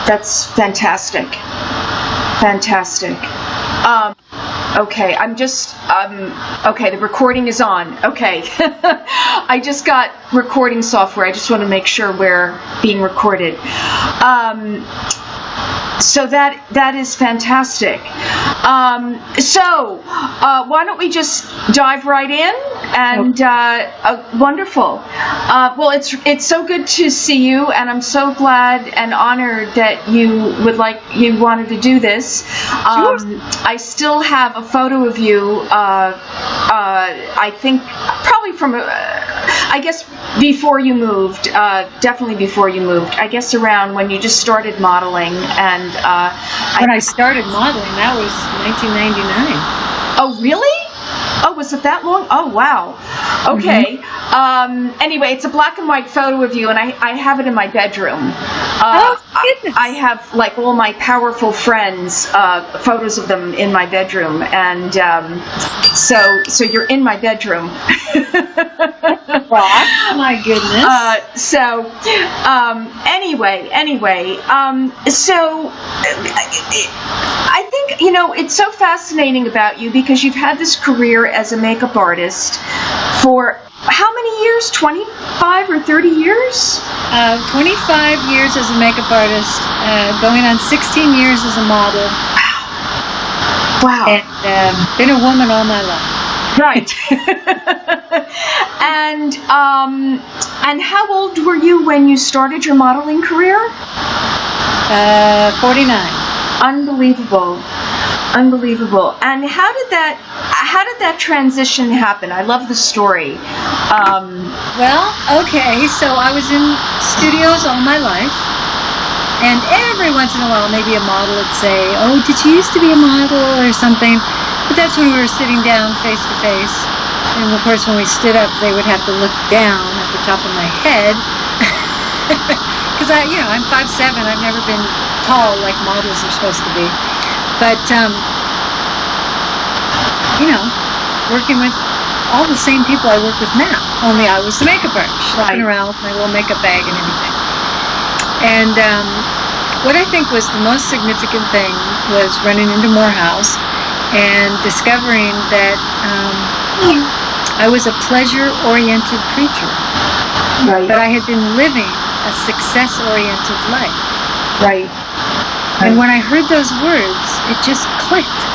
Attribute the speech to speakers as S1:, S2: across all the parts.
S1: That's fantastic. Fantastic. Okay, I'm just, okay, the recording is on. Okay. I just got recording software. I just want to make sure we're being recorded. So that is fantastic. So why don't we just dive right in? And wonderful. Well, it's so good to see you, and I'm so glad and honored that you wanted to do this. I still have a photo of you. I think probably from I guess before you moved. Definitely before you moved. I guess around when you just started modeling. And
S2: when I started modeling, that was 1999.
S1: Oh, really? Oh, was it that long? Oh, wow. Okay. Mm-hmm. Anyway, it's a black and white photo of you, and I have it in my bedroom.
S2: Oh, goodness.
S1: I have, like, all my powerful friends, photos of them in my bedroom, and so you're in my bedroom.
S2: Well, my goodness.
S1: Anyway, so I think, it's so fascinating about you because you've had this career as a makeup artist for how many years? 25 or 30 years?
S2: 25 years as a makeup artist, going on 16 years as a model.
S1: Wow.
S2: And been a woman all my life.
S1: Right. And how old were you when you started your modeling career?
S2: 49.
S1: Unbelievable. And how did that transition happen? I love the story.
S2: Well, okay, so I was in studios all my life, and every once in a while maybe a model would say, "Oh, did you used to be a model?" or something. But that's when we were sitting down face to face. And of course when we stood up they would have to look down at the top of my head. Because I'm 5'7", I've never been tall like models are supposed to be. But, working with all the same people I work with now, only I was the makeup artist, walking around with my little makeup bag and everything. And what I think was the most significant thing was running into Morehouse and discovering that I was a pleasure-oriented creature.
S1: Right.
S2: But I had been living a success-oriented life.
S1: Right.
S2: And when I heard those words, it just clicked.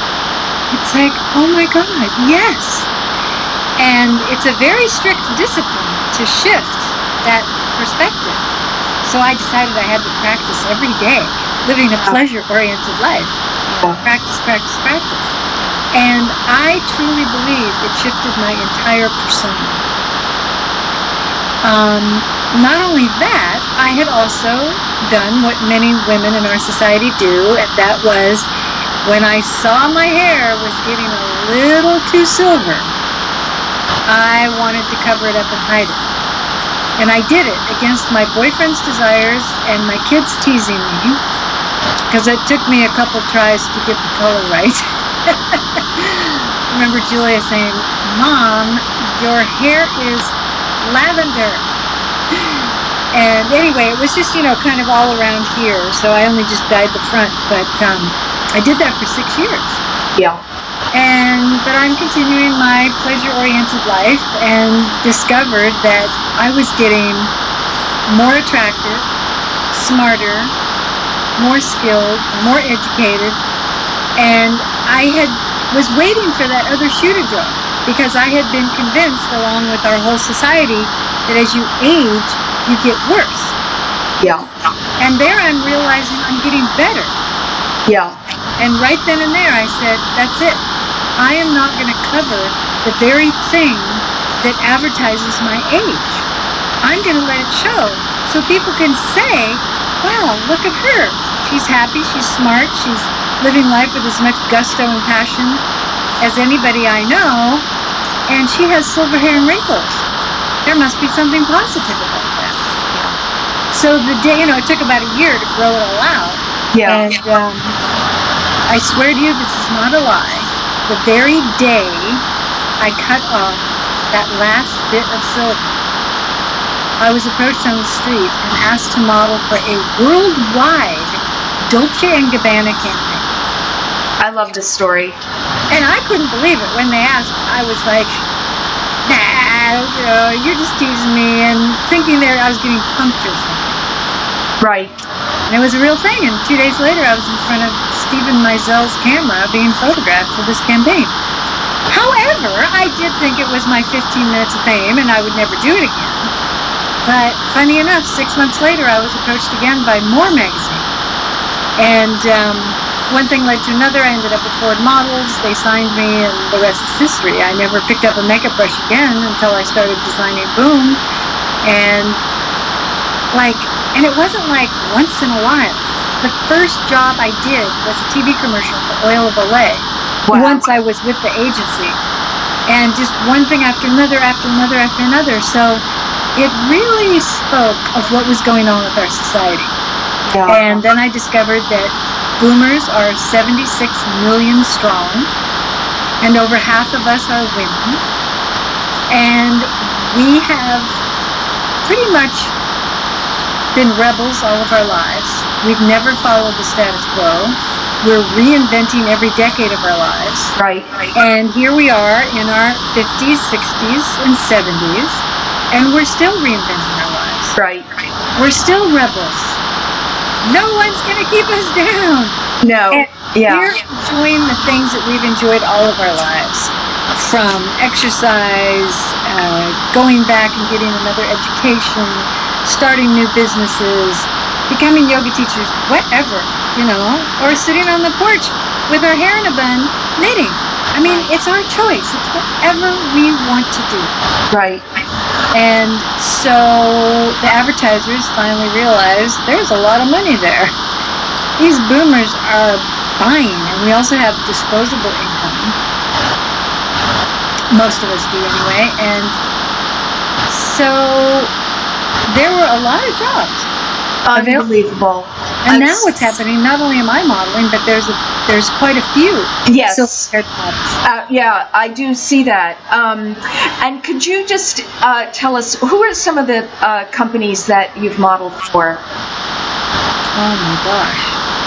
S2: It's like, oh my God, yes! And it's a very strict discipline to shift that perspective. So I decided I had to practice every day, living a pleasure-oriented life. Practice. And I truly believe it shifted my entire persona. Not only that, I had also done what many women in our society do, and that was when I saw my hair was getting a little too silver, I wanted to cover it up and hide it. And I did it against my boyfriend's desires and my kids teasing me, because it took me a couple tries to get the color right. I remember Julia saying, "Mom, your hair is lavender." And anyway, it was just, kind of all around here, so I only just dyed the front, but I did that for 6 years.
S1: Yeah.
S2: But I'm continuing my pleasure-oriented life and discovered that I was getting more attractive, smarter, more skilled, more educated, and I was waiting for that other shoe to drop, because I had been convinced, along with our whole society, that as you age, you get worse.
S1: Yeah.
S2: And there I'm realizing I'm getting better.
S1: Yeah.
S2: And right then and there I said, that's it. I am not going to cover the very thing that advertises my age. I'm going to let it show so people can say, wow, look at her. She's happy, she's smart, she's living life with as much gusto and passion as anybody I know, and she has silver hair and wrinkles. There must be something positive about that. So the day, it took about a year to grow it all out.
S1: Yeah.
S2: And I swear to you, this is not a lie. The very day I cut off that last bit of silver, I was approached on the street and asked to model for a worldwide Dolce & Gabbana campaign.
S1: I love this story.
S2: And I couldn't believe it when they asked. I was like, nah, you're just teasing me, and thinking there I was getting punked or something.
S1: Right.
S2: And it was a real thing, and 2 days later I was in front of Stephen Meisel's camera being photographed for this campaign. However, I did think it was my 15 minutes of fame, and I would never do it again. But funny enough, 6 months later I was approached again by More Magazine. And one thing led to another. I ended up at Ford Models. They signed me, and the rest is history. I never picked up a makeup brush again until I started designing Boom. And it wasn't like once in a while. The first job I did was a TV commercial for Oil of Olay.
S1: Wow.
S2: Once I was with the agency. And just one thing after another, after another, after another. So it really spoke of what was going on with our society.
S1: Yeah.
S2: And then I discovered that boomers are 76 million strong, and over half of us are women. And we have pretty much been rebels all of our lives. We've never followed the status quo. We're reinventing every decade of our lives.
S1: Right.
S2: And here we are in our 50s, 60s, and 70s, and we're still reinventing our lives.
S1: Right.
S2: We're still rebels. No one's going to keep us down.
S1: No.
S2: And
S1: Yeah.
S2: we're enjoying the things that we've enjoyed all of our lives. From exercise, going back and getting another education, starting new businesses, becoming yoga teachers, whatever, or sitting on the porch with our hair in a bun, knitting. I mean, it's our choice. It's whatever we want to do.
S1: Right.
S2: And so the advertisers finally realized there's a lot of money there. These boomers are buying, and we also have disposable income. Most of us do anyway. And so there were a lot of jobs available.
S1: Unbelievable.
S2: And now what's happening, not only am I modeling, but there's quite a few
S1: Yes.
S2: silk-haired models.
S1: Yeah, I do see that. And could you just tell us, who are some of the companies that you've modeled for?
S2: Oh my gosh.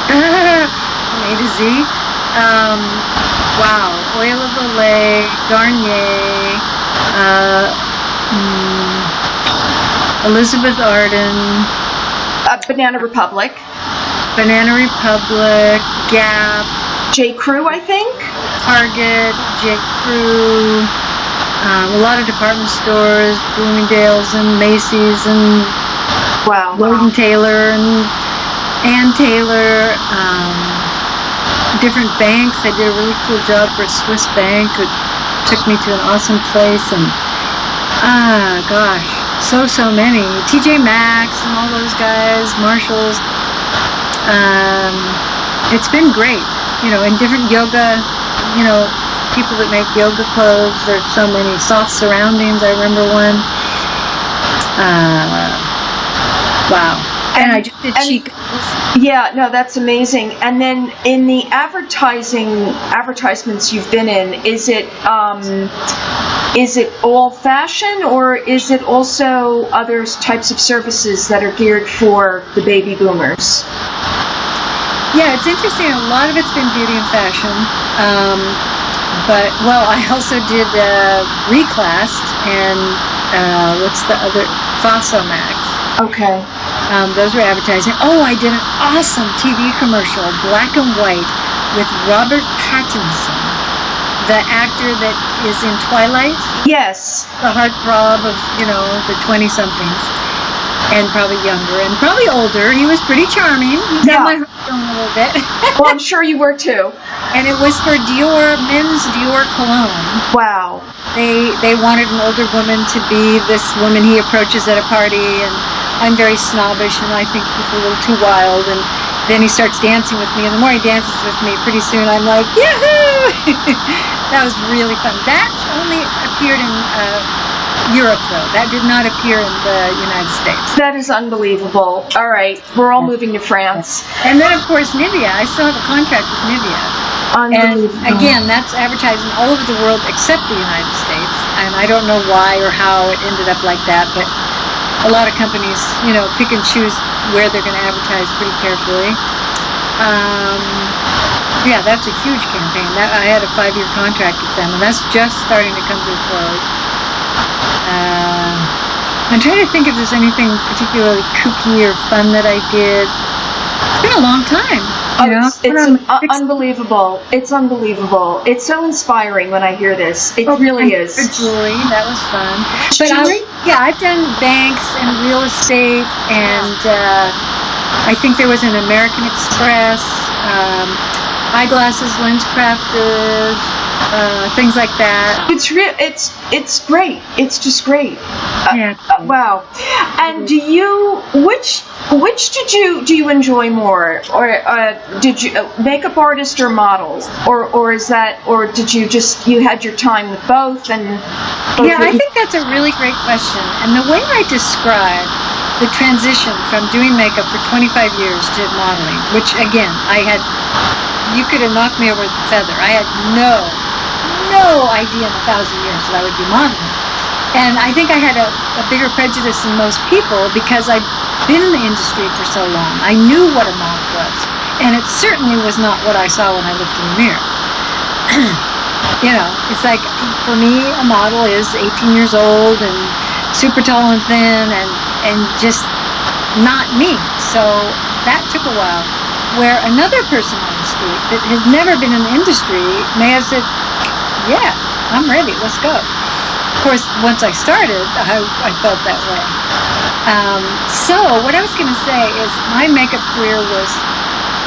S2: From A to Z. Wow. Oil of Olay, Garnier, Elizabeth Arden,
S1: Banana Republic.
S2: Banana Republic, Gap,
S1: J. Crew, I think.
S2: Target, J. Crew, a lot of department stores, Bloomingdale's and Macy's and
S1: Wow.
S2: Lord & Taylor and Ann Taylor, different banks. I did a really cool job for a Swiss bank. It took me to an awesome place, and gosh, so many. TJ Maxx and all those guys, Marshalls. It's been great, in different yoga, people that make yoga clothes. There's so many. Soft Surroundings, I remember one. Wow. And I just did chic.
S1: Yeah, no, that's amazing. And then in the advertisements you've been in, is it all fashion, or is it also other types of services that are geared for the baby boomers?
S2: Yeah, it's interesting. A lot of it's been beauty and fashion. But I also did Reclassed and what's the other? Fossomax.
S1: Okay.
S2: Those were advertising. Oh, I did an awesome TV commercial, black and white, with Robert Pattinson, the actor that is in Twilight.
S1: Yes.
S2: The heartthrob of, the 20-somethings. And probably younger and probably older. He was pretty charming. He got my heart going a little bit.
S1: Well, I'm sure you were too.
S2: And it was for men's Dior cologne.
S1: Wow.
S2: They wanted an older woman to be this woman he approaches at a party, and I'm very snobbish, and I think he's a little too wild, and then he starts dancing with me, and the more he dances with me, pretty soon I'm like, yahoo! That was really fun. That only appeared in Europe, though. That did not appear in the United States.
S1: That is unbelievable. All right, we're all moving to France.
S2: And then, of course, Nivea. I still have a contract with Nivea. And again, that's advertising all over the world except the United States. And I don't know why or how it ended up like that, but a lot of companies, pick and choose where they're going to advertise pretty carefully. Yeah, that's a huge campaign. I had a 5-year contract with them, and that's just starting to come to a close. I'm trying to think if there's anything particularly kooky or fun that I did. It's been a long time.
S1: It's unbelievable. It's unbelievable. It's so inspiring when I hear this. It really is.
S2: Jewelry, that was fun.
S1: Jewelry?
S2: I've done banks and real estate, and I think there was an American Express, eyeglasses, LensCrafters, things like that.
S1: It's great. It's just great.
S2: Yeah.
S1: Wow. And do you enjoy more, or did you makeup artist or model, or did you had your time with both and?
S2: I think that's a really great question. And the way I describe the transition from doing makeup for 25 years to modeling, which again you could have knocked me over with a feather. I had no idea in 1,000 years that I would be modeling. And I think I had a bigger prejudice than most people because I'd been in the industry for so long. I knew what a model was. And it certainly was not what I saw when I looked in the mirror. It's like, for me, a model is 18 years old and super tall and thin and just not me. So that took a while. Where another person on the street that has never been in the industry may have said, yeah, I'm ready, let's go. Of course, once I started, I felt that way. So what I was going to say is my makeup career was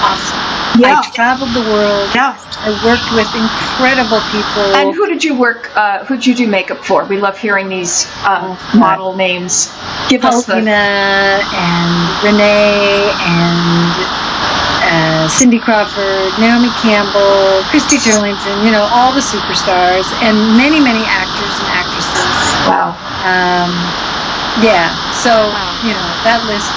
S2: awesome.
S1: Yeah.
S2: I traveled the world.
S1: Yeah.
S2: I worked with incredible people.
S1: And who did you do makeup for? We love hearing these model names. Give us the...
S2: and Renee and... Cindy Crawford, Naomi Campbell, Christy Turlington, all the superstars, and many, many actors and actresses.
S1: Wow.
S2: So, that list,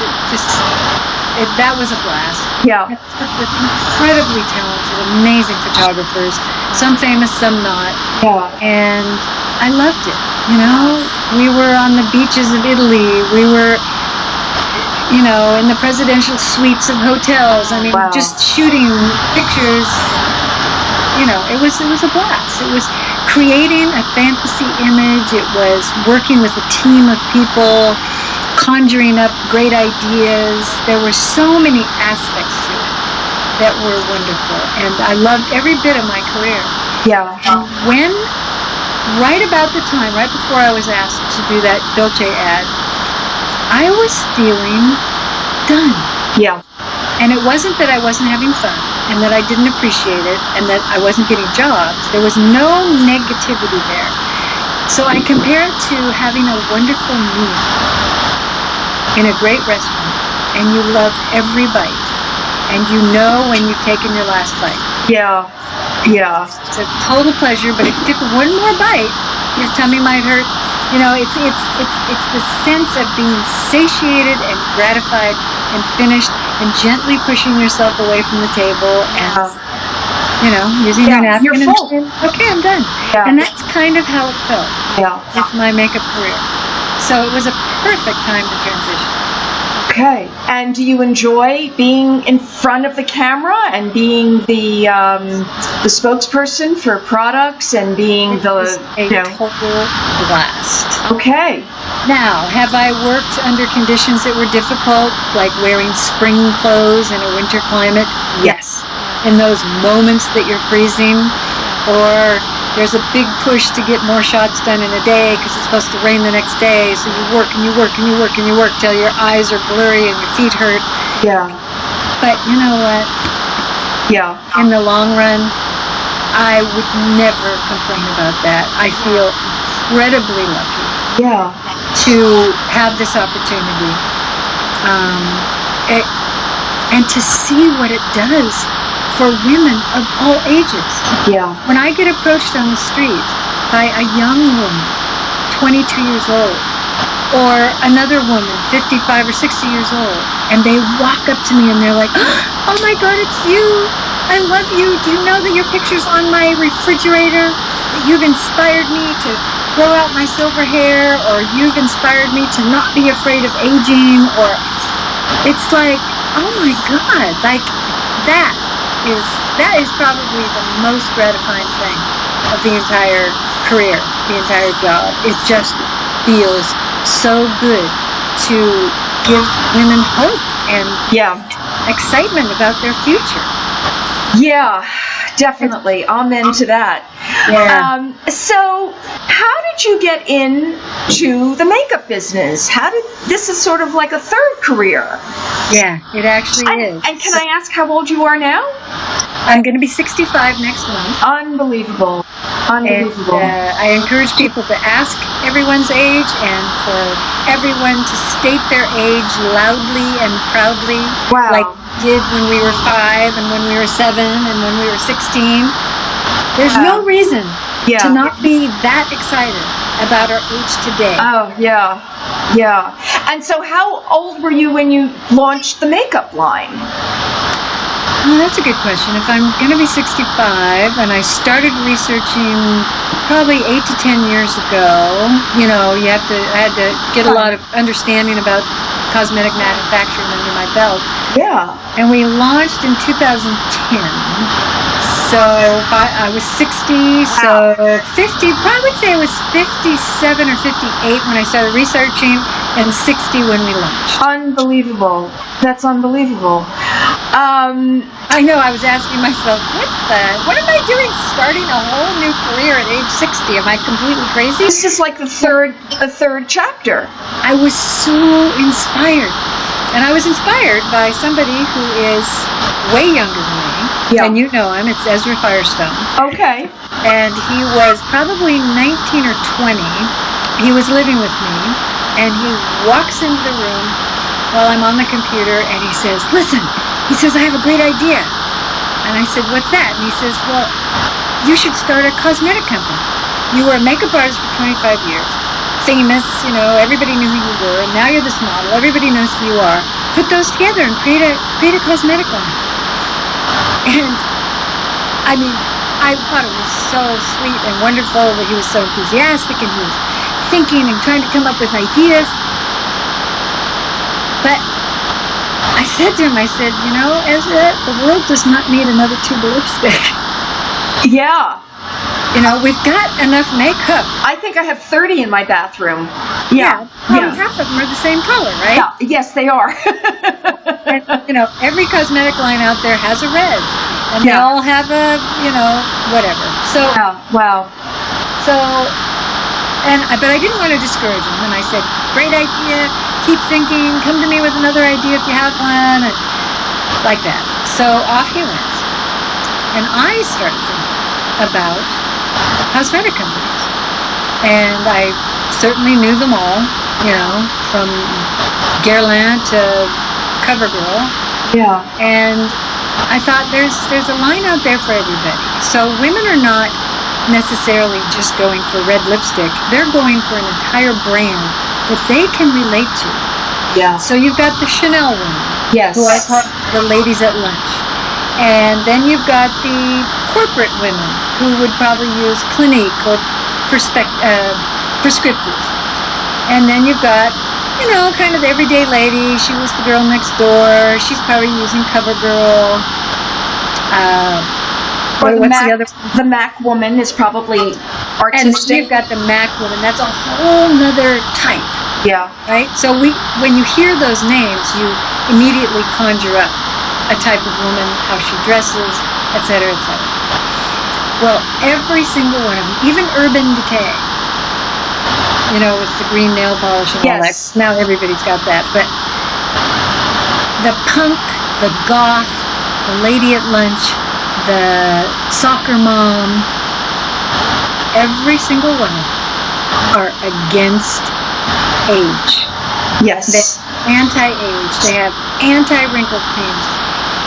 S2: that was a blast.
S1: Yeah.
S2: With incredibly talented, amazing photographers, some famous, some not.
S1: Yeah.
S2: And I loved it, We were on the beaches of Italy. We were... in the presidential suites of hotels. I mean,
S1: wow.
S2: Just shooting pictures. It was a blast. It was creating a fantasy image. It was working with a team of people, conjuring up great ideas. There were so many aspects to it that were wonderful, and I loved every bit of my career.
S1: Yeah.
S2: And when, right about the time, right before I was asked to do that Dolce ad, I was feeling done.
S1: Yeah.
S2: And it wasn't that I wasn't having fun and that I didn't appreciate it and that I wasn't getting jobs. There was no negativity there. So I compare it to having a wonderful meal in a great restaurant and you love every bite and you know when you've taken your last bite.
S1: Yeah. Yeah.
S2: It's a total pleasure, but if you took one more bite, your tummy might hurt. It's the sense of being satiated and gratified and finished and gently pushing yourself away from the table and, using your napkin.
S1: You're full.
S2: And okay, I'm done.
S1: Yeah.
S2: And that's kind of how it felt with my makeup career. So it was a perfect time to transition.
S1: Okay. And do you enjoy being in front of the camera and being the spokesperson for products and being
S2: total blast.
S1: Okay.
S2: Now, have I worked under conditions that were difficult, like wearing spring clothes in a winter climate? Yes. In those moments that you're freezing, or there's a big push to get more shots done in a day because it's supposed to rain the next day, so you work and you work and you work and you work till your eyes are blurry and your feet hurt.
S1: Yeah.
S2: But you know what?
S1: Yeah.
S2: In the long run, I would never complain about that. I feel incredibly lucky to have this opportunity and to see what it does for women of all ages.
S1: Yeah.
S2: When I get approached on the street by a young woman, 22 years old, or another woman, 55 or 60 years old, and they walk up to me and they're like, oh my God, it's you. I love you. Do you know that your picture's on my refrigerator? That you've inspired me to grow out my silver hair, or you've inspired me to not be afraid of aging, or it's like, oh my God, like that is probably the most gratifying thing of the entire career, the entire job. It just feels so good to give women hope and excitement about their future.
S1: Yeah, definitely. Amen to that.
S2: Yeah.
S1: So, how did you get into the makeup business? This is sort of like a third career.
S2: Yeah, it actually is.
S1: And can I ask how old you are now?
S2: I'm going to be 65 next month.
S1: Unbelievable. Unbelievable.
S2: And, I encourage people to ask everyone's age and for everyone to state their age loudly and proudly.
S1: Wow.
S2: Like we did when we were 5 and when we were 7 and when we were 16. There's no reason to not be that excited about our age today.
S1: Oh, yeah. Yeah. And so how old were you when you launched the makeup line?
S2: Oh, that's a good question. If I'm going to be 65, and I started researching probably 8 to 10 years ago, I had to get a lot of understanding about cosmetic manufacturing under my belt.
S1: Yeah.
S2: And we launched in 2010. So I was 60, so 50, I would say it was 57 or 58 when I started researching, and 60 when we launched.
S1: Unbelievable. That's unbelievable.
S2: I know, I was asking myself, what am I doing starting a whole new career at age 60? Am I completely crazy?
S1: This is like the third chapter.
S2: I was so inspired. And I was inspired by somebody who is way younger than me.
S1: Yeah.
S2: And you know him, it's Ezra Firestone.
S1: Okay.
S2: And he was probably 19 or 20. He was living with me, and he walks into the room while I'm on the computer, and he says, listen, I have a great idea. And I said, what's that? And he says, well, you should start a cosmetic company. You were a makeup artist for 25 years. Famous, everybody knew who you were, and now you're this model, everybody knows who you are. Put those together and create a cosmetic line. And I mean, I thought it was so sweet and wonderful that he was so enthusiastic and he was thinking and trying to come up with ideas. But I said to him, Ezra, the world does not need another tube of lipstick.
S1: Yeah.
S2: We've got enough makeup.
S1: I think I have 30 in my bathroom.
S2: Yeah. Probably half of them are the same color, right?
S1: Yeah. Yes, they are.
S2: And, every cosmetic line out there has a red. And they all have a, whatever. So,
S1: wow.
S2: So, but I didn't want to discourage him. And I said, great idea. Keep thinking. Come to me with another idea if you have one. And like that. So off he went. And I started thinking about cosmetic companies. And I certainly knew them all, from Guerlain to CoverGirl.
S1: Yeah.
S2: And I thought there's a line out there for everybody. So women are not necessarily just going for red lipstick. They're going for an entire brand that they can relate to.
S1: Yeah.
S2: So you've got the Chanel women.
S1: Yes.
S2: Who I call the ladies at lunch. And then you've got the corporate women who would probably use Clinique or prescriptive. And then you've got, kind of the everyday lady. She was the girl next door. She's probably using CoverGirl. What's the other?
S1: The Mac woman is probably artistic.
S2: And you've got the Mac woman. That's a whole nother type.
S1: Yeah.
S2: Right? So when you hear those names, you immediately conjure up a type of woman, how she dresses, etc., etc. Well, every single one of them, even Urban Decay, with the green nail polish and all that. Now everybody's got that. But the punk, the goth, the lady at lunch, the soccer mom, every single one of them are against age.
S1: Yes.
S2: They're anti-age. They have anti-wrinkle creams,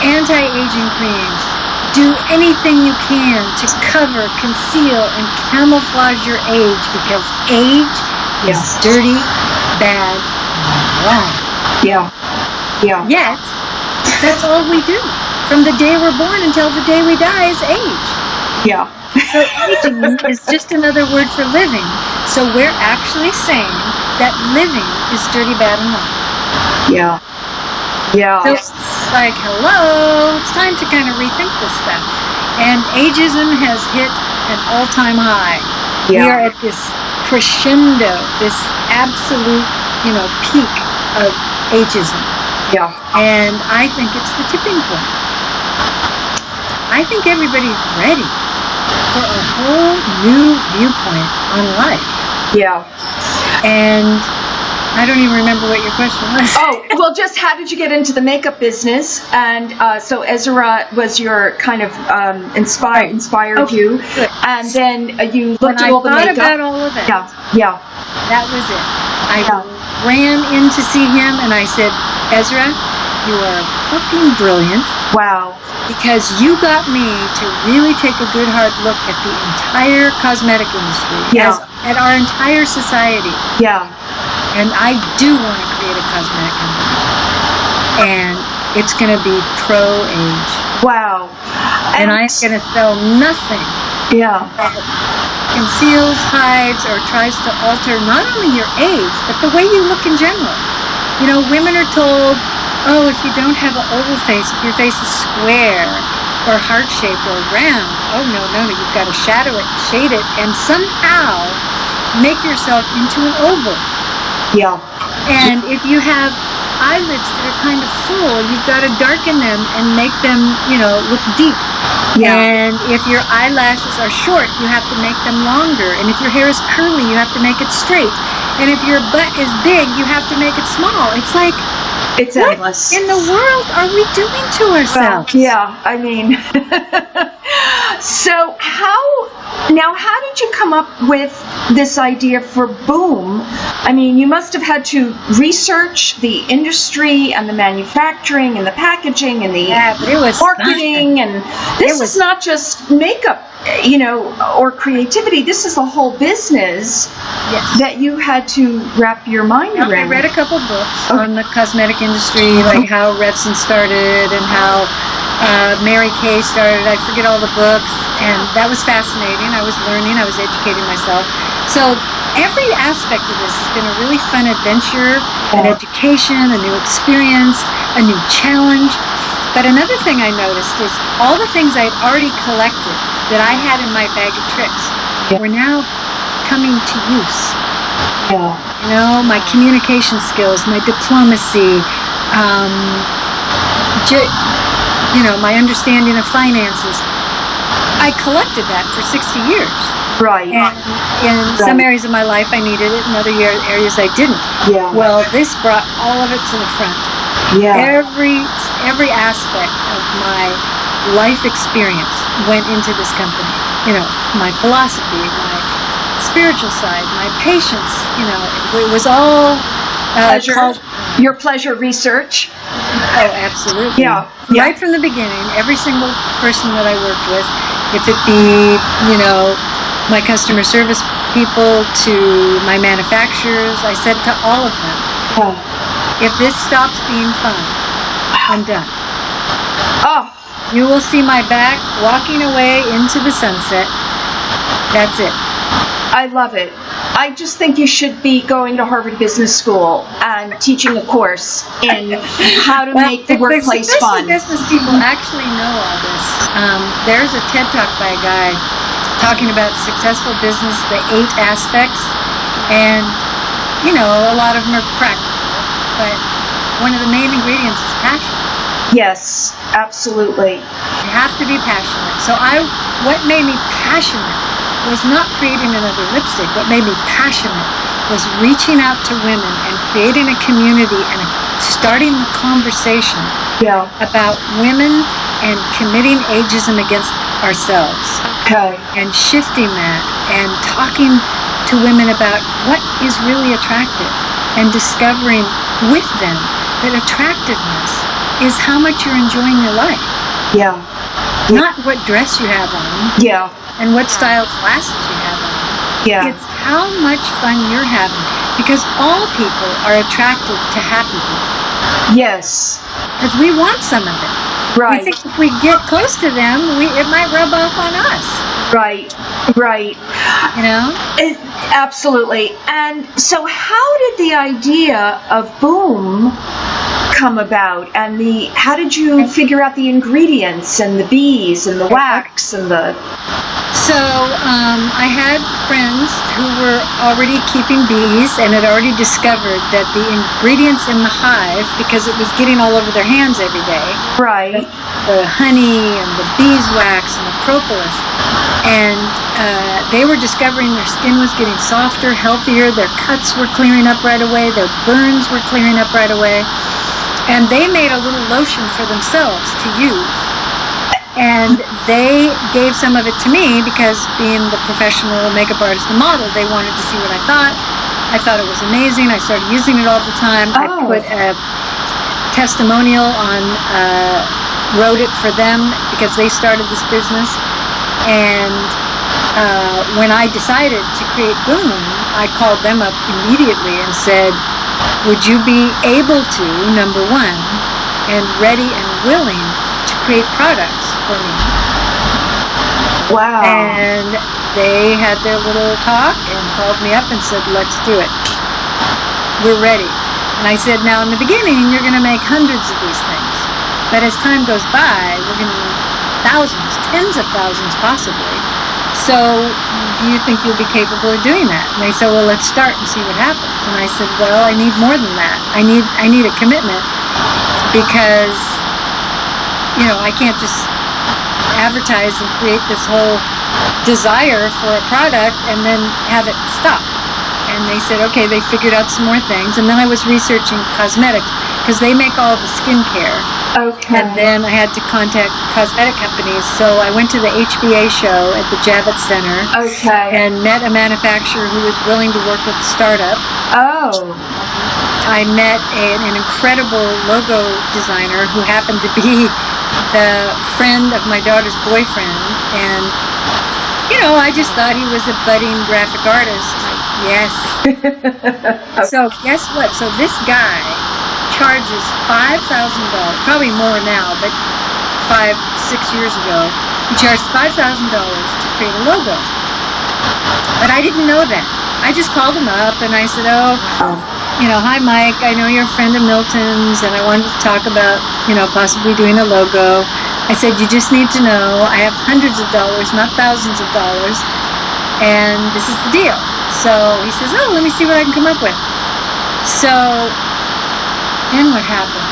S2: anti-aging creams. Do anything you can to cover, conceal, and camouflage your age, because age is dirty, bad, and wrong.
S1: Yeah. Yeah.
S2: Yet, that's all we do. From the day we're born until the day we die is age.
S1: Yeah.
S2: So aging is just another word for living. So we're actually saying that living is dirty, bad, and wrong.
S1: Yeah. Yeah.
S2: So it's like, hello, it's time to kind of rethink this stuff. And ageism has hit an all-time high. We
S1: Yeah.
S2: are at this crescendo, this absolute, peak of ageism.
S1: Yeah.
S2: And I think it's the tipping point. I think everybody's ready for a whole new viewpoint on life.
S1: Yeah.
S2: And I don't even remember what your question was.
S1: Oh, well, just how did you get into the makeup business? And so Ezra was your kind of inspired
S2: Okay,
S1: you.
S2: good.
S1: And then you
S2: When
S1: looked
S2: I
S1: at all the
S2: thought
S1: makeup.
S2: about all of that,
S1: Yeah.
S2: that was it. I
S1: Yeah.
S2: ran in to see him and I said, Ezra, you are fucking brilliant
S1: Wow.
S2: because you got me to really take a good hard look at the entire cosmetic industry,
S1: Yeah.
S2: at our entire society.
S1: Yeah.
S2: And I do want to create a cosmetic company. And it's going to be pro-age.
S1: Wow.
S2: And I'm going to sell nothing
S1: Yeah.
S2: that conceals, hides, or tries to alter not only your age, but the way you look in general. Women are told, oh, if you don't have an oval face, if your face is square or heart-shaped or round, oh, no, you've got to shadow it, shade it, and somehow make yourself into an oval.
S1: Yeah.
S2: And if you have eyelids that are kind of full, you've got to darken them and make them, look deep.
S1: Yeah.
S2: And if your eyelashes are short, you have to make them longer. And if your hair is curly, you have to make it straight. And if your butt is big, you have to make it small. It's like,
S1: It's
S2: what
S1: endless.
S2: in the world are we doing to ourselves?
S1: Yeah, I mean, so how did you come up with this idea for Boom? I mean, you must have had to research the industry and the manufacturing and the packaging and the
S2: But it was
S1: marketing,
S2: fun.
S1: and this is not just makeup, or creativity. This is a whole business
S2: Yes.
S1: that you had to wrap your mind
S2: I
S1: around.
S2: read a couple books on the cosmetic industry, like how Revson started and how Mary Kay started. I forget all the books, and that was fascinating. I was learning, I was educating myself. So every aspect of this has been a really fun adventure, an education, a new experience, a new challenge. But another thing I noticed is all the things I had already collected that I had in my bag of tricks were now coming to use.
S1: Yeah.
S2: My communication skills, my diplomacy, my understanding of finances. I collected that for 60 years.
S1: Right.
S2: And in some areas of my life I needed it, in other areas I didn't.
S1: Yeah.
S2: Well, this brought all of it to the front.
S1: Yeah.
S2: Every aspect of my life experience went into this company. My philosophy, my spiritual side, my patience, it was all
S1: Pleasure. Your pleasure research.
S2: Oh, absolutely.
S1: Yeah.
S2: Right from the beginning, every single person that I worked with, if it be, my customer service people to my manufacturers, I said to all of them, if this stops being fun, I'm done.
S1: Oh,
S2: You will see my back walking away into the sunset. That's it.
S1: I love it. I just think you should be going to Harvard Business School and teaching a course in how to make the workplace fun.
S2: Business people actually know all this. There's a TED Talk by a guy talking about successful business, the 8 aspects, and a lot of them are practical, but one of the main ingredients is passion.
S1: Yes, absolutely.
S2: You have to be passionate. So what made me passionate was not creating another lipstick. What made me passionate was reaching out to women and creating a community and starting the conversation about women and committing ageism against ourselves.
S1: Okay.
S2: And shifting that and talking to women about what is really attractive and discovering with them that attractiveness is how much you're enjoying your life.
S1: Yeah.
S2: Not what dress you have on
S1: Yeah.
S2: and what style glasses you have on.
S1: Yeah.
S2: It's how much fun you're having, because all people are attracted to happy people.
S1: Yes.
S2: Because we want some of it.
S1: Right.
S2: We think if we get close to them, it might rub off on us.
S1: Right. Right. Absolutely. And so how did the idea of Boom come about, and how did you figure out the ingredients and the bees and the wax and the?
S2: So I had friends who were already keeping bees and had already discovered that the ingredients in the hive, because it was getting all over their hands every day,
S1: Right.
S2: the honey and the beeswax and the propolis, and they were discovering their skin was getting softer, healthier, their cuts were clearing up right away, their burns were clearing up right away, and they made a little lotion for themselves to use. And they gave some of it to me because, being the professional makeup artist and model, they wanted to see what I thought. I thought it was amazing. I started using it all the time. I put a testimonial on, wrote it for them because they started this business. And when I decided to create Boom, I called them up immediately and said, would you be able to, number one, and ready and willing to create products for me?
S1: Wow.
S2: And they had their little talk and called me up and said, let's do it. We're ready. And I said, now in the beginning, you're going to make hundreds of these things. But as time goes by, we're going to need thousands, tens of thousands possibly. So do you think you'll be capable of doing that? And they said, well, let's start and see what happens. And I said, well, I need more than that. I need a commitment, because I can't just advertise and create this whole desire for a product and then have it stop. And they said, okay, they figured out some more things. And then I was researching cosmetics, because they make all the skincare.
S1: Okay.
S2: And then I had to contact cosmetic companies. So I went to the HBA show at the Javits Center.
S1: Okay.
S2: And met a manufacturer who was willing to work with a startup.
S1: Oh.
S2: I met an incredible logo designer who happened to be the friend of my daughter's boyfriend, and I just thought he was a budding graphic artist. Yes. So guess what? So this guy charges $5,000, probably more now, but 5-6 years ago, he charged $5,000 to create a logo. But I didn't know that. I just called him up and I said, hi Mike, I know you're a friend of Milton's and I wanted to talk about, possibly doing a logo. I said, you just need to know I have hundreds of dollars, not thousands of dollars, and this is the deal. So he says, let me see what I can come up with. So then what happened?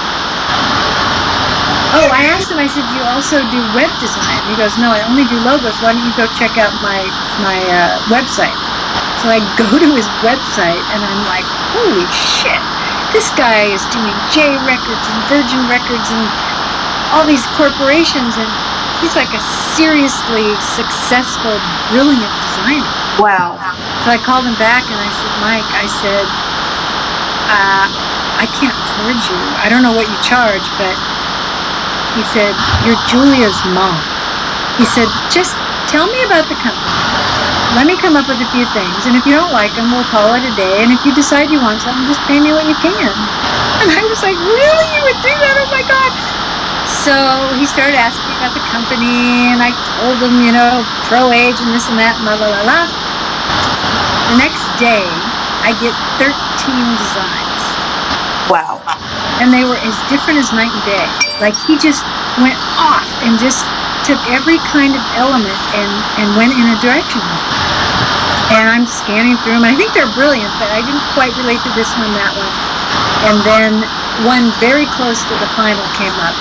S2: I asked him, I said, you also do web design? He goes, no, I only do logos. Why don't you go check out my website? So I go to his website and I'm like, holy shit, this guy is doing J Records and Virgin Records and all these corporations, and he's like a seriously successful, brilliant designer.
S1: Wow.
S2: So I called him back and I said, Mike, I can't afford you. I don't know what you charge, but he said, you're Julia's mom. He said, just tell me about the company. Let me come up with a few things, and if you don't like them, we'll call it a day, and if you decide you want something, just pay me what you can. And I was like, really? You would do that? Oh my God. So he started asking me about the company, and I told him, pro age and this and that, and blah, blah, blah, blah. The next day, I get 13 designs.
S1: Wow.
S2: And they were as different as night and day. Like, he just went off and just took every kind of element and went in a direction with it. And I'm scanning through them. I think they're brilliant, but I didn't quite relate to this one, that one. And then one very close to the final came up.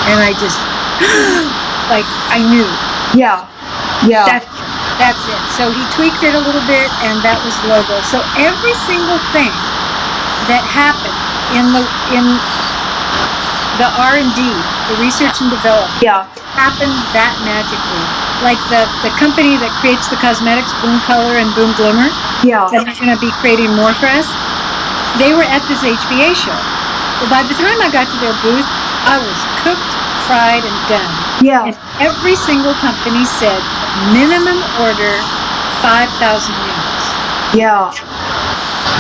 S2: And I just, I knew.
S1: Yeah. Yeah.
S2: That's it. So he tweaked it a little bit, and that was the logo. So every single thing that happened in the R&D, the research and development, happened that magically. Like the company that creates the cosmetics, Boom Color and Boom Glimmer, that's going to be creating more for us, they were at this HBA show. Well, by the time I got to their booth, I was cooked, fried, and done.
S1: Yeah.
S2: And every single company said, minimum order 5,000 units.
S1: Yeah.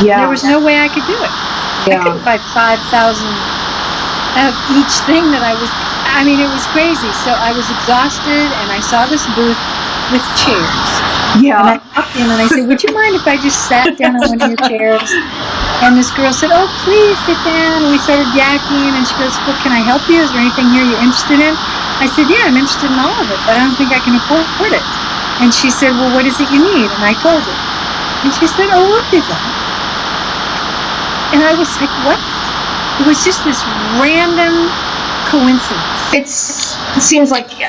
S1: Yeah.
S2: There was no way I could do it.
S1: Yeah.
S2: I couldn't buy 5,000 of each thing that it was crazy. So I was exhausted, and I saw this booth with chairs. And
S1: Yeah.
S2: I walked in and I said, would you mind if I just sat down on one of your chairs? And this girl said, oh, please sit down. And we started yakking, and she goes, well, can I help you? Is there anything here you're interested in? I said, yeah, I'm interested in all of it, but I don't think I can afford it. And she said, well, what is it you need? And I told her. And she said, oh, we'll do that. And I was like, what? It was just this random coincidence.
S1: It seems like you've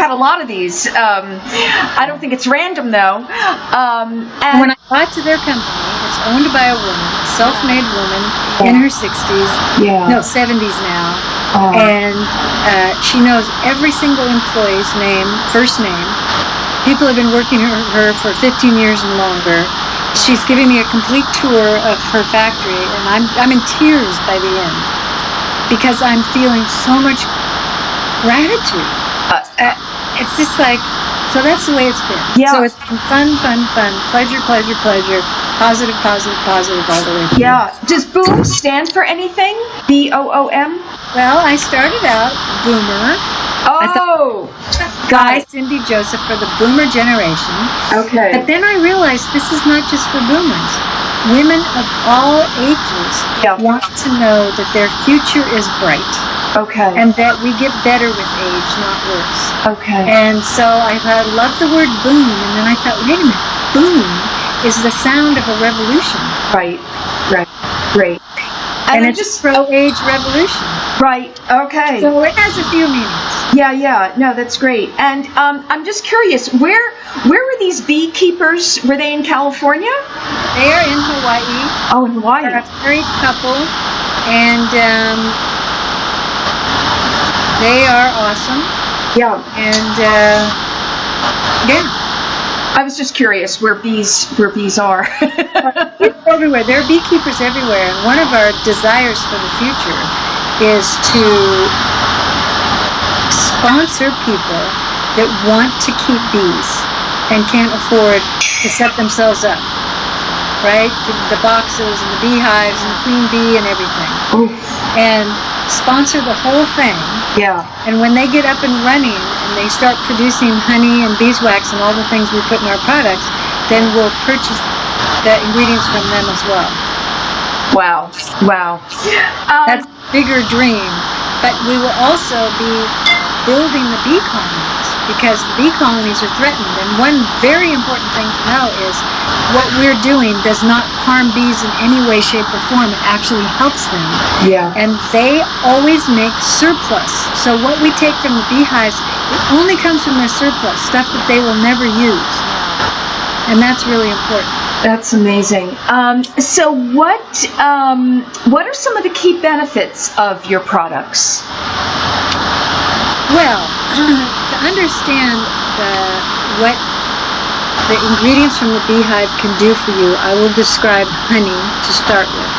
S1: had a lot of these. I don't think it's random though.
S2: And when I got to their company, it's owned by a woman, a self-made woman in her 60s, no, 70s now, and she knows every single employee's name, first name. People have been working her for 15 years and longer. She's giving me a complete tour of her factory, and I'm in tears by the end because I'm feeling so much gratitude. It's just like, so that's the way it's been.
S1: Yeah.
S2: So it's been fun, pleasure, positive all the way through.
S1: Yeah. Does BOOM stand for anything? BOOM?
S2: Well, I started out Boomer.
S1: Oh,
S2: Guy, Cindy, Joseph for the Boomer generation.
S1: Okay.
S2: But then I realized this is not just for Boomers. Women of all ages want to know that their future is bright.
S1: Okay.
S2: And that we get better with age, not worse.
S1: Okay.
S2: And so I thought, I love the word boom. And then I thought, wait a minute, boom is the sound of a revolution.
S1: Right. Great.
S2: And it's just pro-age revolution.
S1: Right. Okay.
S2: So it has a few meanings.
S1: Yeah. No, that's great. And I'm just curious, where were these beekeepers? Were they in California?
S2: They are in Hawaii.
S1: Oh, in Hawaii.
S2: They're a married couple, and they are awesome.
S1: Yeah.
S2: And yeah.
S1: I was just curious where bees are.
S2: Everywhere. There are beekeepers everywhere, and one of our desires for the future is to sponsor people that want to keep bees and can't afford to set themselves up, right? The boxes and the beehives and the queen bee and everything.
S1: Oof.
S2: And sponsor the whole thing.
S1: Yeah.
S2: And when they get up and running and they start producing honey and beeswax and all the things we put in our products, then we'll purchase the ingredients from them as well.
S1: Wow.
S2: That's a bigger dream. But we will also be building the bee colonies because the bee colonies are threatened. And one very important thing to know is what we're doing does not harm bees in any way, shape, or form. It actually helps them.
S1: Yeah.
S2: And they always make surplus. So what we take from the beehives, it only comes from their surplus, stuff that they will never use. And that's really important.
S1: That's amazing. So what are some of the key benefits of your products?
S2: Well, to understand what the ingredients from the beehive can do for you, I will describe honey to start with.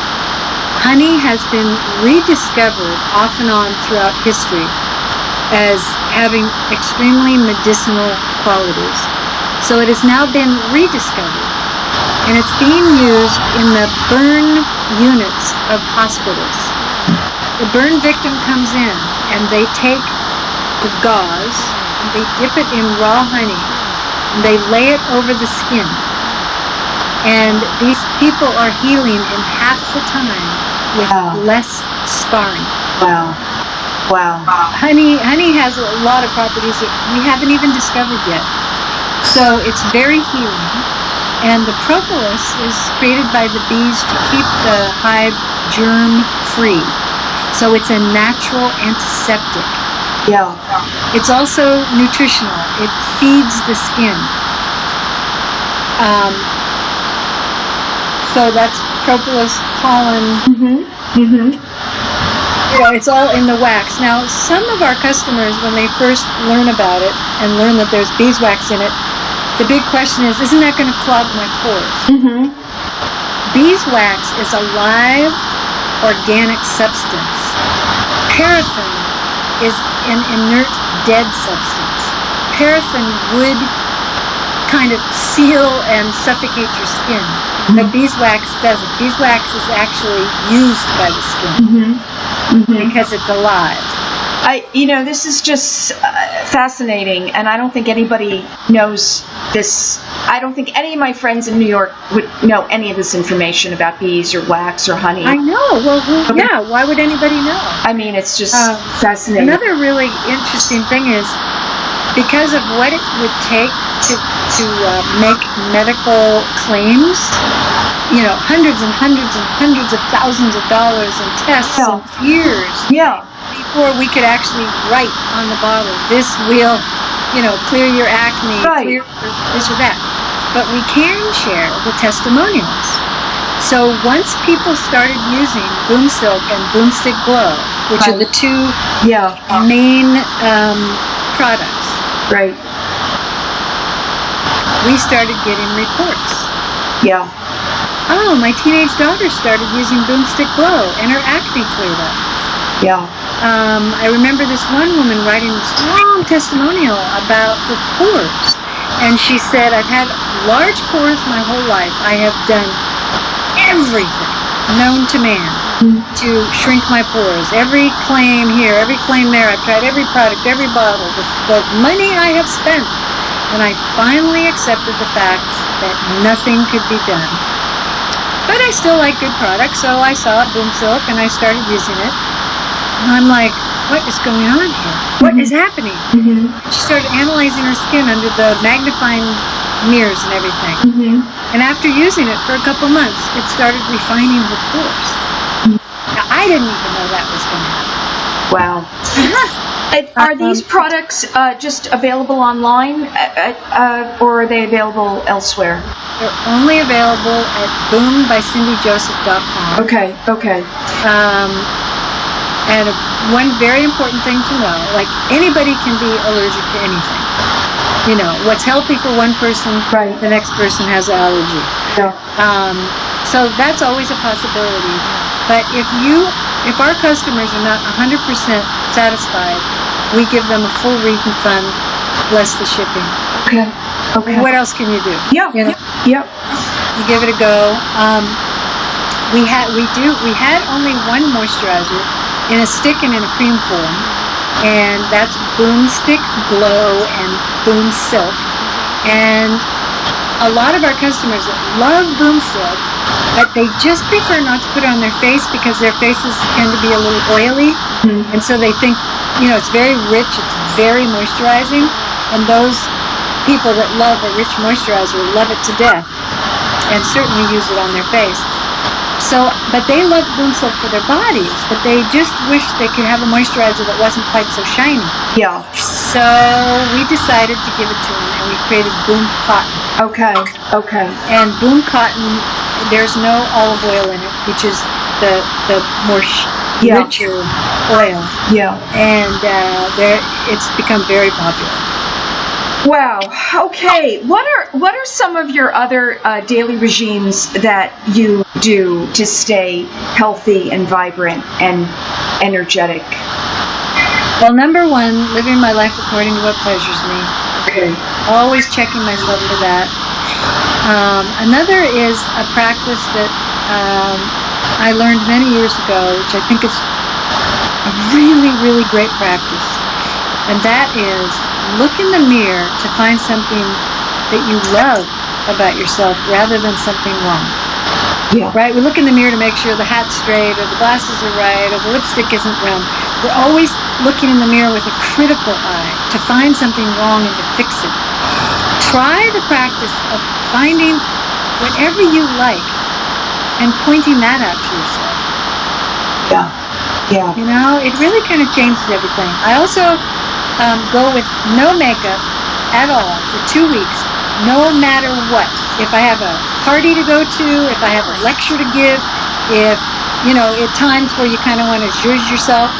S2: Honey has been rediscovered off and on throughout history as having extremely medicinal qualities. So it has now been rediscovered, and it's being used in the burn units of hospitals. The burn victim comes in, and they take the gauze, and they dip it in raw honey, and they lay it over the skin. And these people are healing in half the time with less scarring.
S1: Wow.
S2: Honey has a lot of properties that we haven't even discovered yet. So it's very healing. And the propolis is created by the bees to keep the hive germ-free. So it's a natural antiseptic.
S1: Yeah.
S2: It's also nutritional. It feeds the skin. So that's propolis, pollen. It's all in the wax. Now, some of our customers, when they first learn about it and learn that there's beeswax in it, the big question is, isn't that going to clog my pores? Beeswax is a live, organic substance. Paraffin is an inert, dead substance. Paraffin would kind of seal and suffocate your skin, but beeswax doesn't. Beeswax is actually used by the skin because it's alive.
S1: This is just fascinating, and I don't think anybody knows this. I don't think any of my friends in New York would know any of this information about bees or wax or honey.
S2: I know. Well, yeah. Why would anybody know?
S1: I mean, it's just fascinating.
S2: Another really interesting thing is because of what it would take to make medical claims. Hundreds and hundreds and hundreds of thousands of dollars in tests and years.
S1: Yeah.
S2: Before we could actually write on the bottle, this will, clear your acne, clear this or that. But we can share the testimonials. So once people started using Boom Silk and Boomstick Glow, which are the two main products, we started getting reports.
S1: Yeah.
S2: Oh, my teenage daughter started using Boomstick Glow and her acne cleared up.
S1: Yeah.
S2: I remember this one woman writing this long testimonial about her pores. And she said, I've had large pores my whole life. I have done everything known to man to shrink my pores. Every claim here, every claim there. I've tried every product, every bottle, the money I have spent. And I finally accepted the fact that nothing could be done. But I still like good products, so I saw Boom Silk and I started using it. And I'm like, what is going on here? What is happening? She started analyzing her skin under the magnifying mirrors and everything. And after using it for a couple months, it started refining her pores. Now, I didn't even know that was going to happen.
S1: Wow. Are these products just available online, or are they available elsewhere?
S2: They're only available at boombycindyjoseph.com.
S1: Okay.
S2: And one very important thing to know, like anybody can be allergic to anything. What's healthy for one person, the next person has an allergy.
S1: Yeah.
S2: So that's always a possibility. But if our customers are not 100% satisfied, we give them a full refund less the shipping.
S1: Okay.
S2: What else can you do?
S1: Yeah. Yep.
S2: You give it a go. We had only one moisturizer in a stick and in a cream form, and that's Boomstick Glow and Boom Silk. And a lot of our customers love Boom Silk, but they just prefer not to put it on their face because their faces tend to be a little oily, and so they think, it's very rich, it's very moisturizing, and those people that love a rich moisturizer love it to death, and certainly use it on their face. So, but they love Boom Silk for their bodies, but they just wish they could have a moisturizer that wasn't quite so shiny.
S1: Yeah.
S2: So we decided to give it to them, and we created Boom Cotton.
S1: Okay.
S2: And Boom Cotton, there's no olive oil in it, which is the more richer oil.
S1: Yeah.
S2: And it's become very popular.
S1: Wow. Okay. What are some of your other daily regimes that you do to stay healthy and vibrant and energetic?
S2: Well, number one, living my life according to what pleasures me.
S1: Okay.
S2: Always checking myself for that. Another is a practice that I learned many years ago, which I think is a really, really great practice. And that is look in the mirror to find something that you love about yourself rather than something wrong.
S1: Yeah.
S2: Right? We look in the mirror to make sure the hat's straight or the glasses are right or the lipstick isn't round. We're always looking in the mirror with a critical eye to find something wrong and to fix it. Try the practice of finding whatever you like and pointing that out to yourself.
S1: Yeah.
S2: It really kind of changes everything. I also go with no makeup at all for 2 weeks, no matter what. If I have a party to go to, if I have a lecture to give, if, at times where you kind of want to zhuzh yourself,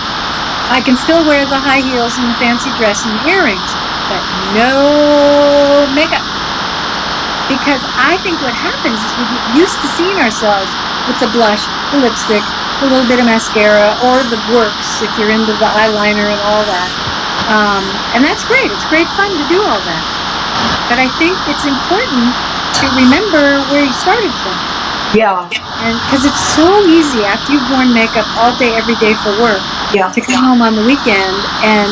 S2: I can still wear the high heels and the fancy dress and the earrings, but no makeup. Because I think what happens is we get used to seeing ourselves with the blush, the lipstick, a little bit of mascara, or the works if you're into the eyeliner and all that. And that's great. It's great fun to do all that. But I think it's important to remember where you started from.
S1: Yeah.
S2: And because it's so easy after you've worn makeup all day, every day for work,
S1: Yeah.
S2: to come home on the weekend and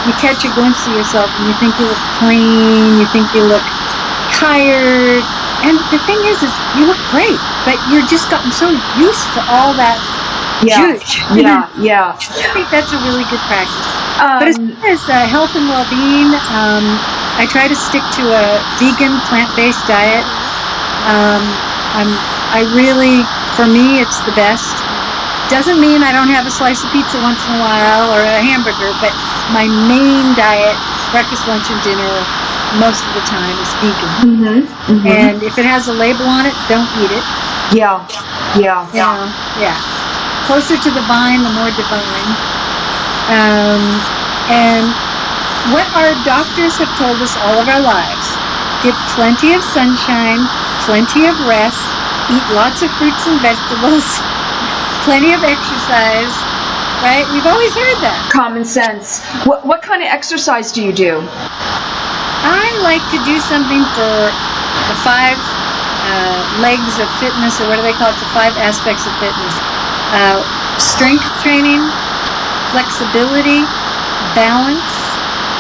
S2: you catch a glimpse of yourself and you think you look clean, you think you look tired. And the thing is you look great, but you're just gotten so used to all that juice.
S1: Yeah.
S2: I think that's a really good practice. But as far as health and well-being, I try to stick to a vegan, plant-based diet. For me, it's the best. Doesn't mean I don't have a slice of pizza once in a while or a hamburger, but my main diet, breakfast, lunch, and dinner, most of the time is vegan. And if it has a label on it, don't eat it.
S1: Yeah.
S2: Closer to the vine, the more divine. And what our doctors have told us all of our lives: get plenty of sunshine, plenty of rest, eat lots of fruits and vegetables, plenty of exercise, right? We've always heard that.
S1: Common sense. What kind of exercise do you do?
S2: I like to do something for the 5 legs of fitness, or what do they call it? The 5 aspects of fitness. Strength training, flexibility, balance,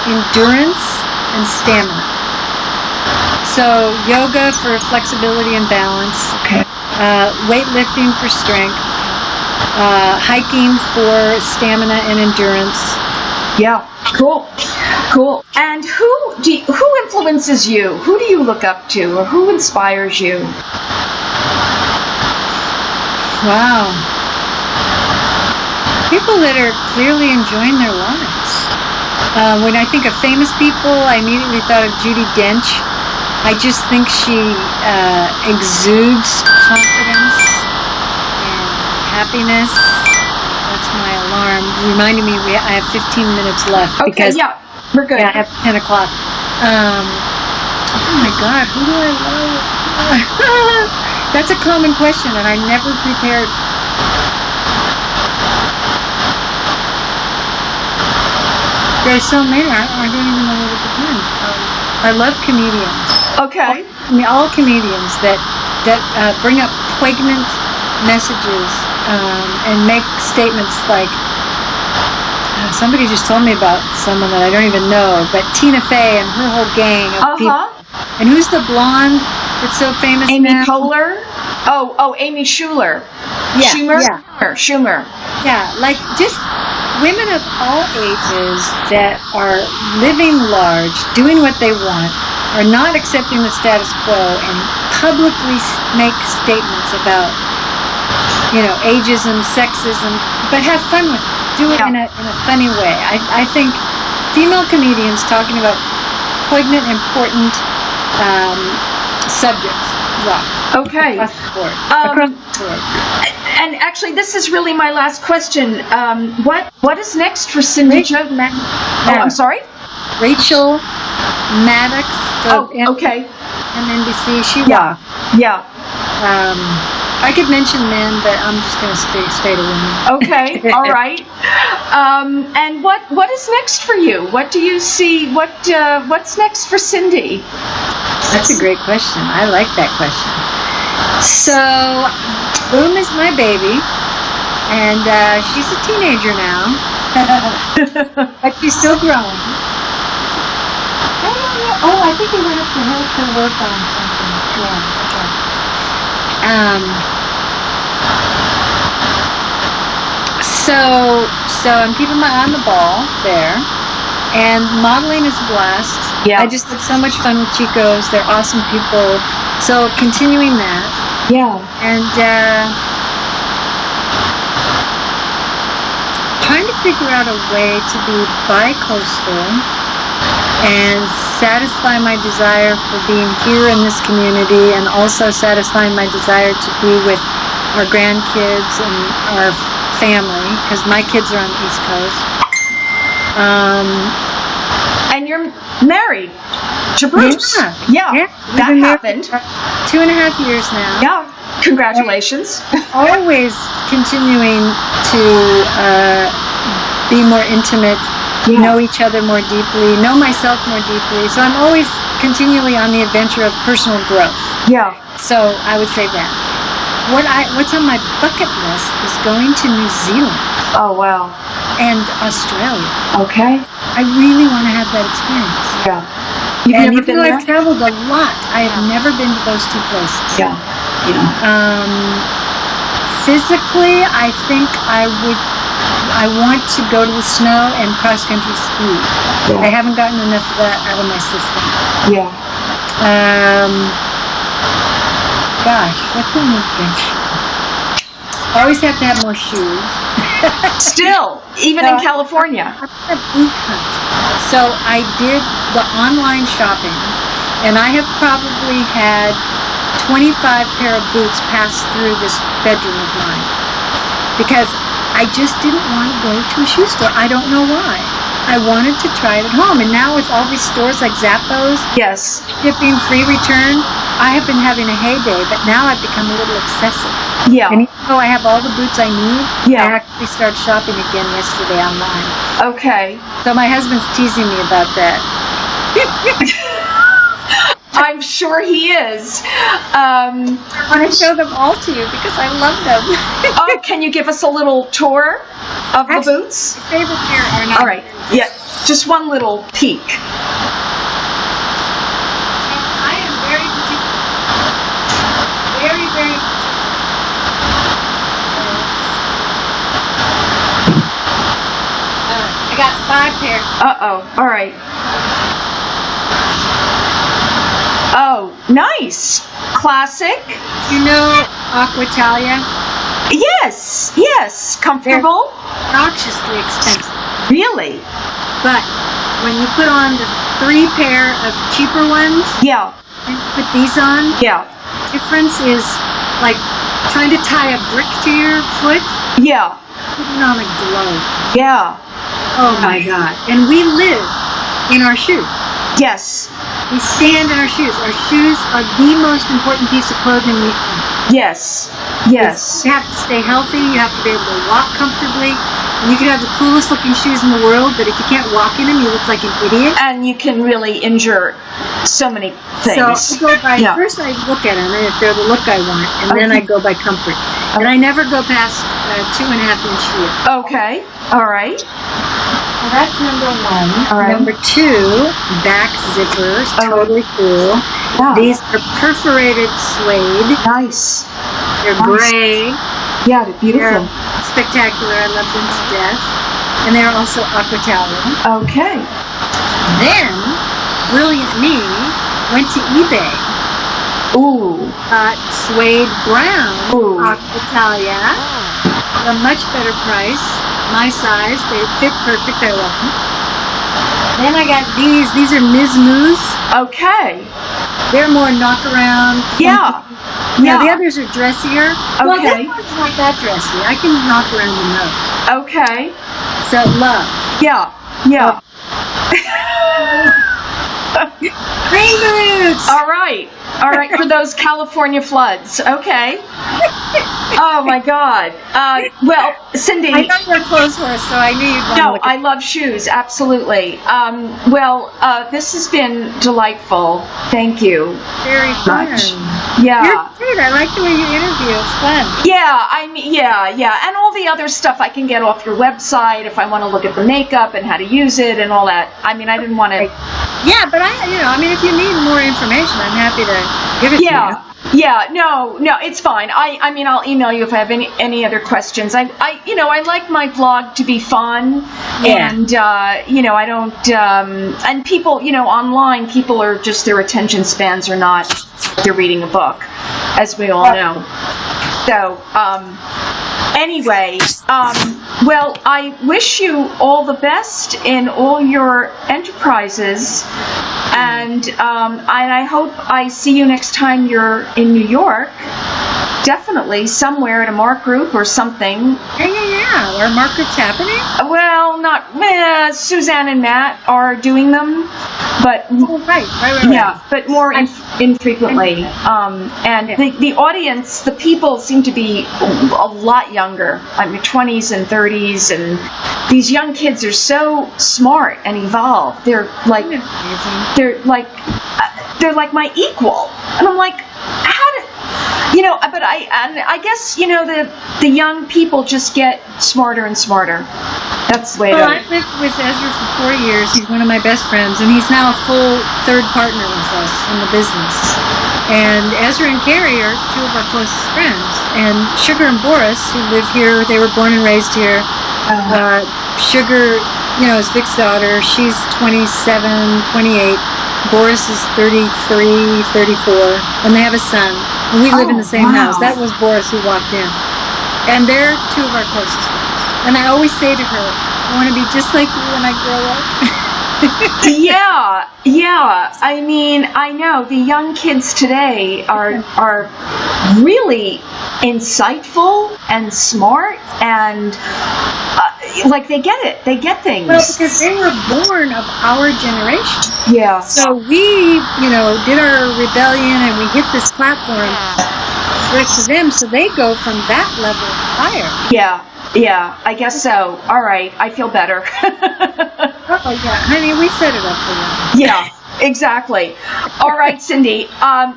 S2: endurance, and stamina. So yoga for flexibility and balance, weightlifting for strength, hiking for stamina and endurance.
S1: Yeah, cool. And who influences you? Who do you look up to, or who inspires you?
S2: Wow. People that are clearly enjoying their lives. When I think of famous people, I immediately thought of Judi Dench. I just think she exudes confidence and happiness. That's my alarm. Reminding me I have 15 minutes left.
S1: Okay, we're good.
S2: Yeah, I have 10 o'clock. Oh my God, who do I love? That's a common question, and I never prepared. There's so many, I don't even know where to begin. I love comedians.
S1: Okay.
S2: All comedians that bring up poignant messages and make statements like, somebody just told me about someone that I don't even know, but Tina Fey and her whole gang of people. And who's the blonde that's so famous
S1: Amy
S2: now?
S1: Poehler? Oh, Amy Schumer.
S2: Yeah.
S1: Schumer.
S2: Yeah, like just women of all ages that are living large, doing what they want, are not accepting the status quo, and publicly make statements about, ageism, sexism, but have fun with it. Do it in a funny way. I think female comedians talking about poignant, important subjects rock.
S1: Okay.
S2: Across the board.
S1: And actually, this is really my last question. What is next for Cindy Jo? I'm sorry?
S2: Rachel Maddox.
S1: Okay.
S2: MNBC. She
S1: rocks. Yeah.
S2: I could mention men, but I'm just going to stay to women.
S1: Okay, all right. And what is next for you? What do you see? What's next for Cindy?
S2: That's a great question. I like that question. So, Boom is my baby, and she's a teenager now, but she's still growing. I think he went up to her to work on something. Yeah. So I'm keeping my eye on the ball there, and modeling is a blast.
S1: Yeah.
S2: I just had so much fun with Chicos. They're awesome people. So continuing that.
S1: Yeah.
S2: And trying to figure out a way to be bi-coastal and satisfy my desire for being here in this community, and also satisfying my desire to be with our grandkids and our family, because my kids are on the East Coast.
S1: And you're married to Bruce. Yeah. That happened.
S2: 2.5 years now.
S1: Yeah. Congratulations.
S2: Always continuing to be more intimate, know each other more deeply, know myself more deeply. So I'm always continually on the adventure of personal growth.
S1: Yeah.
S2: So I would say that. What's on my bucket list is going to New Zealand.
S1: Oh, wow.
S2: and Australia.
S1: Okay.
S2: I really want to have that experience.
S1: Yeah. You've
S2: And
S1: never
S2: even
S1: been
S2: though
S1: there?
S2: I've traveled a lot, I have never been to those two places.
S1: Yeah. Yeah.
S2: Physically, I think I want to go to the snow and cross-country ski.
S1: Yeah.
S2: I haven't gotten enough of that out of my system.
S1: Yeah.
S2: Gosh, what's an adventure? I always have to have more shoes.
S1: Still, even in California.
S2: I'm a boot hunt. So I did the online shopping, and I have probably had 25 pair of boots pass through this bedroom of mine because I just didn't want to go to a shoe store. I don't know why. I wanted to try it at home, and now with all these stores like Zappos,
S1: Yes.
S2: shipping, free return, I have been having a heyday, but now I've become a little excessive.
S1: Yeah.
S2: And even though I have all the boots I need,
S1: Yeah.
S2: I actually started shopping again yesterday online.
S1: Okay.
S2: So my husband's teasing me about that.
S1: I'm sure he is.
S2: I want to show them all to you because I love them.
S1: Oh, can you give us a little tour of the
S2: Actually,
S1: boots?
S2: My favorite pair are not.
S1: All right. Yeah. Just one little peek.
S2: And I am very particular. Very, very I got 5 pair.
S1: Uh-oh. All right. Oh, nice. Classic.
S2: You know Aquitalia?
S1: Yes. Yes. Comfortable.
S2: Obnoxiously expensive.
S1: Really?
S2: But when you put on the 3 pair of cheaper ones
S1: Yeah.
S2: and put these on,
S1: Yeah.
S2: the difference is like trying to tie a brick to your foot,
S1: Yeah.
S2: putting on a glove.
S1: Yeah.
S2: Oh my God. And we live in our shoes.
S1: Yes.
S2: We stand in our shoes. Our shoes are the most important piece of clothing we own.
S1: Yes. Yes.
S2: You have to stay healthy. You have to be able to walk comfortably. And you can have the coolest looking shoes in the world, but if you can't walk in them, you look like an idiot.
S1: And you can really injure so many
S2: So
S1: things.
S2: I go by,
S1: Yeah.
S2: first I look at them, and if they're the look I want, and then
S1: Okay.
S2: I go by comfort. And I never go past 2.5 inch heel.
S1: Okay. All right.
S2: So that's number 1.
S1: All right.
S2: Number 2, back zippers,
S1: Oh.
S2: totally cool.
S1: Yeah.
S2: These are perforated suede.
S1: Nice.
S2: They're
S1: Nice.
S2: gray.
S1: Yeah, they're
S2: They're
S1: beautiful.
S2: spectacular. I love them to death. And they're also Aquitalia.
S1: Okay.
S2: Then, brilliant me went to eBay.
S1: Ooh.
S2: Got suede brown
S1: Ooh.
S2: Aquitalia at a much better price. My size. They fit perfect. I love them. Then I got these. These are Ms. Moose.
S1: Okay.
S2: They're more knock around.
S1: Yeah.
S2: Now the
S1: Yeah.
S2: others are dressier. Well,
S1: Okay.
S2: this one's not that dressy. I can knock around the nose.
S1: Okay.
S2: So love.
S1: Yeah. Yeah.
S2: Rain boots!
S1: All right. All right. For those California floods. Okay. Oh my God. Well, Cindy.
S2: I know you're a clothes horse, so I knew you'd want to
S1: No,
S2: look
S1: I
S2: at
S1: love shoes, absolutely. This has been delightful. Thank you.
S2: very fun.
S1: much.
S2: You're
S1: Yeah.
S2: great. I like the way you interview. It's fun.
S1: Yeah, yeah. And all the other stuff I can get off your website if I want to look at the makeup and how to use it and all that. I mean, I didn't want to.
S2: Yeah, but if you need more information, I'm happy to give it to you.
S1: Yeah, no, it's fine. I mean, I'll email you if I have any other questions. I like my blog to be fun,
S2: Yeah.
S1: and I don't. And people, online, people are just their attention spans are not. They're reading a book, as we all know. So, anyway, well, I wish you all the best in all your enterprises, and I hope I see you next time you're in New York. Definitely somewhere at a Mark group or something.
S2: Yeah. Are markets happening?
S1: Well, not Suzanne and Matt are doing them, but
S2: Oh, right.
S1: yeah, but more infrequently. And the audience, the people seem to be a lot younger. I mean, 20s and 30s, and these young kids are so smart and evolved. They're like my equal, and I'm like, But I guess the young people just get smarter and smarter. That's the way it
S2: Well,
S1: is.
S2: I lived with Ezra for 4 years. He's one of my best friends, and he's now a full third partner with us in the business. And Ezra and Carrie are two of our closest friends. And Sugar and Boris, who live here, they were born and raised here. Sugar, is Vic's daughter. She's 27, 28. Boris is 33, 34. And they have a son. And we live in the same house. That was Boris who walked in. And they're two of our closest friends. And I always say to her, I want to be just like you when I grow up.
S1: Yeah. I mean, I know the young kids today are really insightful and smart and like they get it. They get things.
S2: Well, because they were born of our generation.
S1: Yeah.
S2: So we, did our rebellion and we hit this platform right to them, so they go from that level higher.
S1: Yeah, I guess so. All right, I feel better.
S2: Oh, yeah. Honey, we set it up for you.
S1: Yeah, exactly. All right, Cindy,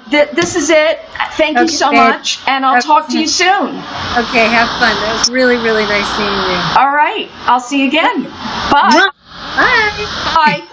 S1: this is it. Thank you so much, and I'll talk to you soon.
S2: Okay, have fun. That was really, really nice seeing you.
S1: All right, I'll see you again. Bye.
S2: Bye.
S1: Bye.